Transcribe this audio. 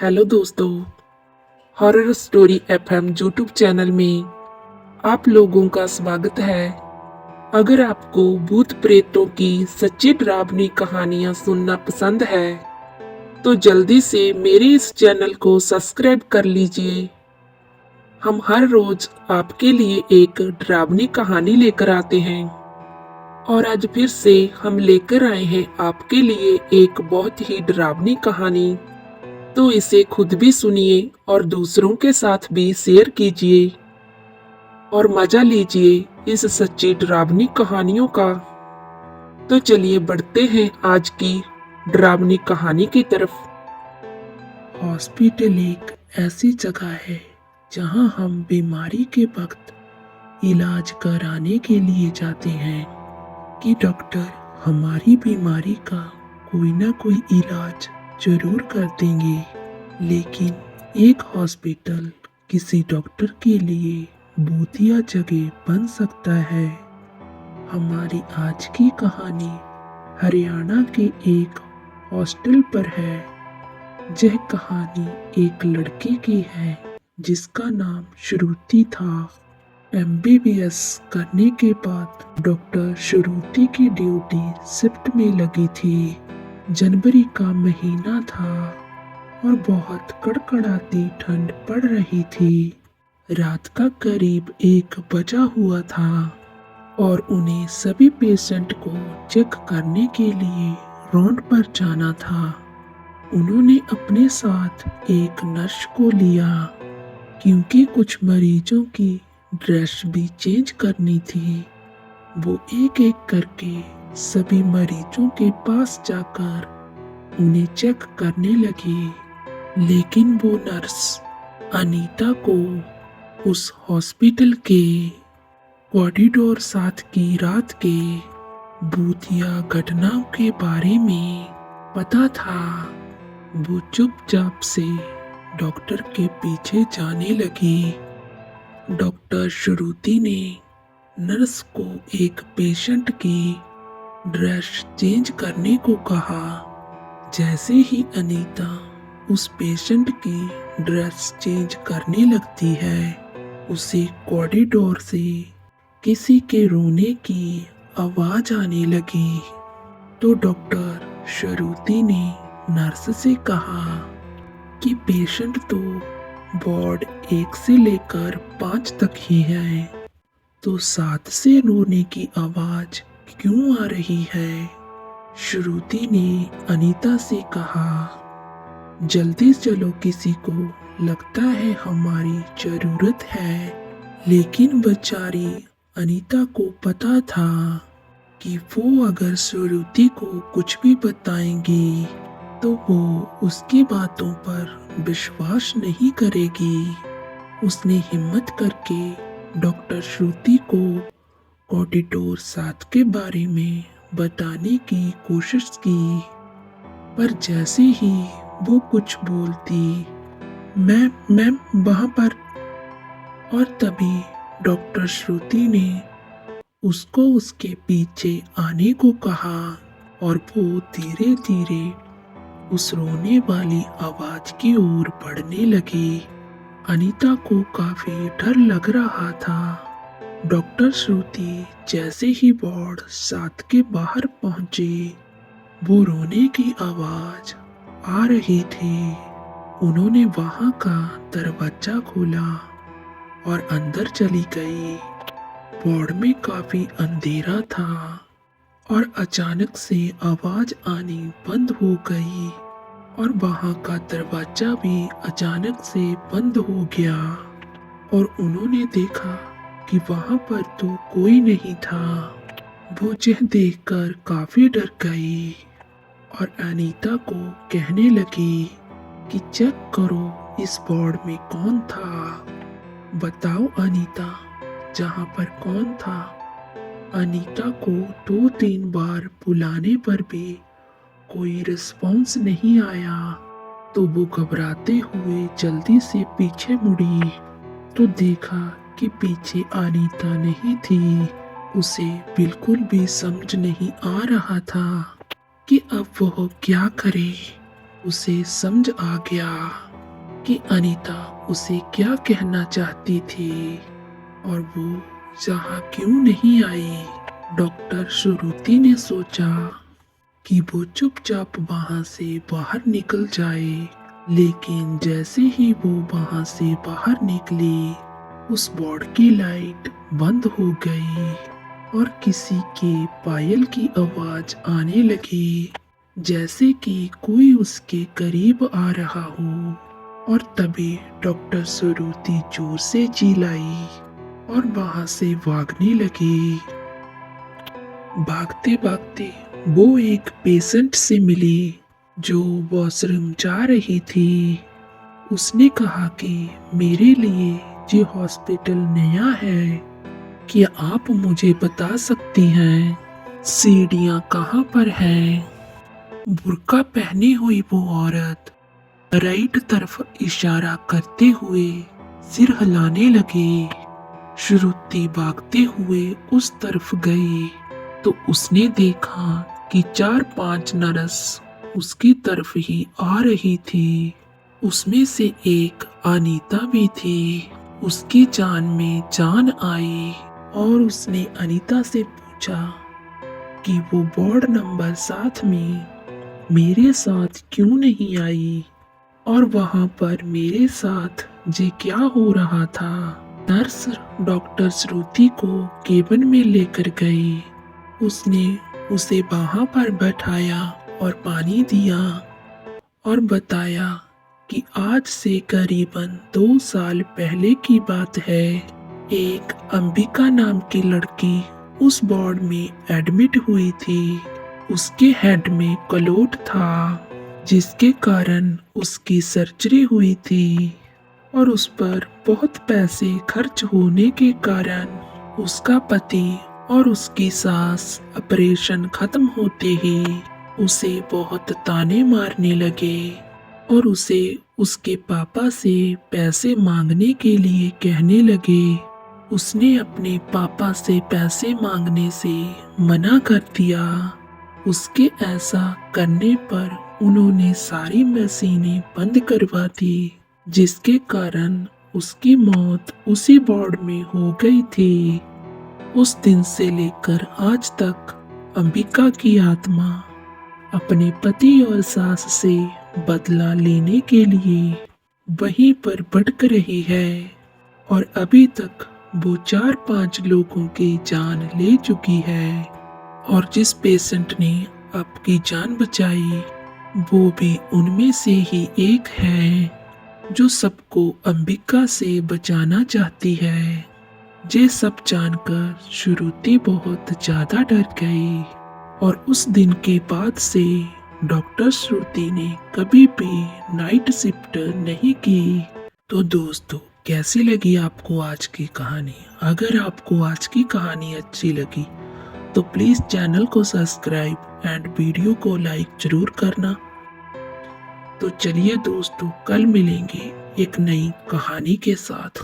Hello दोस्तों, horror story FM YouTube channel में आप लोगों का स्वागत है। अगर आपको भूत प्रेतों की सच्ची डरावनी कहानियां सुनना पसंद है तो जल्दी से मेरे इस चैनल को सब्सक्राइब कर लीजिए। हम हर रोज आपके लिए एक डरावनी कहानी लेकर आते हैं और आज फिर से हम लेकर आए हैं आपके लिए एक बहुत ही डरावनी कहानी। तो इसे खुद भी सुनिए और दूसरों के साथ भी शेयर कीजिए और मजा लीजिए इस सच्ची डरावनी कहानियों का। तो चलिए बढ़ते हैं आज की डरावनी कहानी की तरफ। हॉस्पिटल एक ऐसी जगह है जहां हम बीमारी के वक्त इलाज कराने के लिए जाते हैं कि डॉक्टर हमारी बीमारी का कोई ना कोई इलाज जरूर कर देंगे। लेकिन एक हॉस्पिटल किसी डॉक्टर के लिए भूतिया जगह बन सकता है। हमारी आज की कहानी हरियाणा के एक हॉस्टल पर है। यह कहानी एक लड़की की है जिसका नाम श्रुति था। एमबीबीएस करने के बाद डॉक्टर श्रुति की ड्यूटी शिफ्ट में लगी थी। जनवरी का महीना था और बहुत कड़कड़ाती ठंड पड़ रही थी। रात का करीब 1 बजा हुआ था और उन्हें सभी पेशेंट को चेक करने के लिए राउंड पर जाना था। उन्होंने अपने साथ एक नर्स को लिया क्योंकि कुछ मरीजों की ड्रेस भी चेंज करनी थी। वो एक एक करके सभी मरीजों के पास जाकर उन्हें चेक करने लगी। लेकिन वो नर्स अनीता को उस हॉस्पिटल के कॉरिडोर 7 की रात के भूतिया घटनाओं के बारे में पता था। वो चुपचाप से डॉक्टर के पीछे जाने लगी। डॉक्टर श्रुति ने नर्स को एक पेशेंट की ड्रेस चेंज करने को कहा। जैसे ही अनीता उस पेशेंट की ड्रेस चेंज करने लगती है, उसे कॉरिडोर से किसी के रोने की आवाज आने लगी। तो डॉक्टर श्रुति ने नर्स से कहा कि पेशेंट तो वार्ड 1 से लेकर 5 तक ही है, तो 7 से रोने की आवाज क्यों आ रही है? श्रुति ने अनीता से कहा, जल्दी चलो, किसी को लगता है हमारी जरूरत है। लेकिन बेचारी अनीता को पता था कि वो अगर श्रुति को कुछ भी बताएंगी तो वो उसकी बातों पर विश्वास नहीं करेगी। उसने हिम्मत करके डॉक्टर श्रुति को कॉरिडोर 7 के बारे में बताने की कोशिश की, पर जैसे ही वो कुछ बोलती, मैम वहां पर, और तभी डॉक्टर श्रुति ने उसको उसके पीछे आने को कहा और वो धीरे धीरे उस रोने वाली आवाज की ओर बढ़ने लगी। अनीता को काफी डर लग रहा था। डॉक्टर श्रुति जैसे ही वार्ड 7 के बाहर पहुंची, वो रोने की आवाज आ रही थी। उन्होंने वहां का दरवाजा खोला और अंदर चली गई। वार्ड में काफी अंधेरा था और अचानक से आवाज आनी बंद हो गई और वहां का दरवाजा भी अचानक से बंद हो गया और उन्होंने देखा कि वहां पर तो कोई नहीं था। वो यह देखकर काफी डर गई और अनीता को कहने लगी कि चेक करो इस वार्ड में कौन था। बताओ अनीता, जहां पर कौन था? अनीता को 2-3 बार बुलाने पर भी कोई रिस्पॉन्स नहीं आया, तो वो घबराते हुए जल्दी से पीछे मुड़ी तो देखा कि पीछे अनीता नहीं थी। उसे बिल्कुल भी समझ नहीं आ रहा था कि अब वह क्या करे। उसे समझ आ गया कि अनीता उसे क्या कहना चाहती थी और वो यहाँ क्यों नहीं आई। डॉक्टर श्रुति ने सोचा कि वो चुपचाप वहां से बाहर निकल जाए, लेकिन जैसे ही वो वहां से बाहर निकली, उस वार्ड की लाइट बंद हो गई और किसी के पायल की आवाज आने लगी, जैसे कि कोई उसके करीब आ रहा हो। और तभी डॉक्टर श्रुति जोर से चिल्लाई और वहां से भागने लगी। भागते भागते वो एक पेशेंट से मिली जो वॉशरूम जा रही थी। उसने कहा कि मेरे लिए ये हॉस्पिटल नया है, क्या आप मुझे बता सकती हैं सीढ़ियाँ कहाँ पर हैं। बुर्का पहनी हुई वो औरत राइट तरफ इशारा करते हुए सिर हिलाने लगी। श्रुति भागते हुए उस तरफ गई तो उसने देखा कि 4-5 नर्स उसकी तरफ ही आ रही थी। उसमें से एक अनीता भी थी। उसकी जान में जान आई और उसने अनीता से पूछा कि वो वार्ड नंबर 7 में मेरे साथ क्यों नहीं आई और वहां पर मेरे साथ ये क्या हो रहा था। नर्स डॉक्टर श्रुति को केबिन में लेकर गई। उसने उसे वहां पर बैठाया और पानी दिया और बताया कि आज से करीबन 2 साल पहले की बात है। एक अंबिका नाम की लड़की उस वार्ड में एडमिट हुई थी। उसके हेड में क्लोट था, जिसके कारण उसकी सर्जरी हुई थी और उस पर बहुत पैसे खर्च होने के कारण उसका पति और उसकी सास ऑपरेशन खत्म होते ही उसे बहुत ताने मारने लगे और उसे उसके पापा से पैसे मांगने के लिए कहने लगे। उसने अपने पापा से पैसे मांगने से मना कर दिया। उसके ऐसा करने पर उन्होंने सारी मशीनें बंद करवा दी, जिसके कारण उसकी मौत उसी वार्ड में हो गई थी। उस दिन से लेकर आज तक अंबिका की आत्मा अपने पति और सास से बदला लेने के लिए वहीं पर भटक रही है और अभी तक वो 4-5 लोगों की जान ले चुकी है और जिस पेशेंट ने आपकी जान बचाई वो भी उनमें से ही एक है, जो सबको अंबिका से बचाना चाहती है। ये सब जानकर श्रुति बहुत ज्यादा डर गई और उस दिन के बाद से डॉक्टर श्रुति ने कभी भी नाइट शिफ्ट नहीं की। तो दोस्तों, कैसी लगी आपको आज की कहानी? अगर आपको आज की कहानी अच्छी लगी तो प्लीज चैनल को सब्सक्राइब एंड वीडियो को लाइक जरूर करना। तो चलिए दोस्तों, कल मिलेंगे एक नई कहानी के साथ।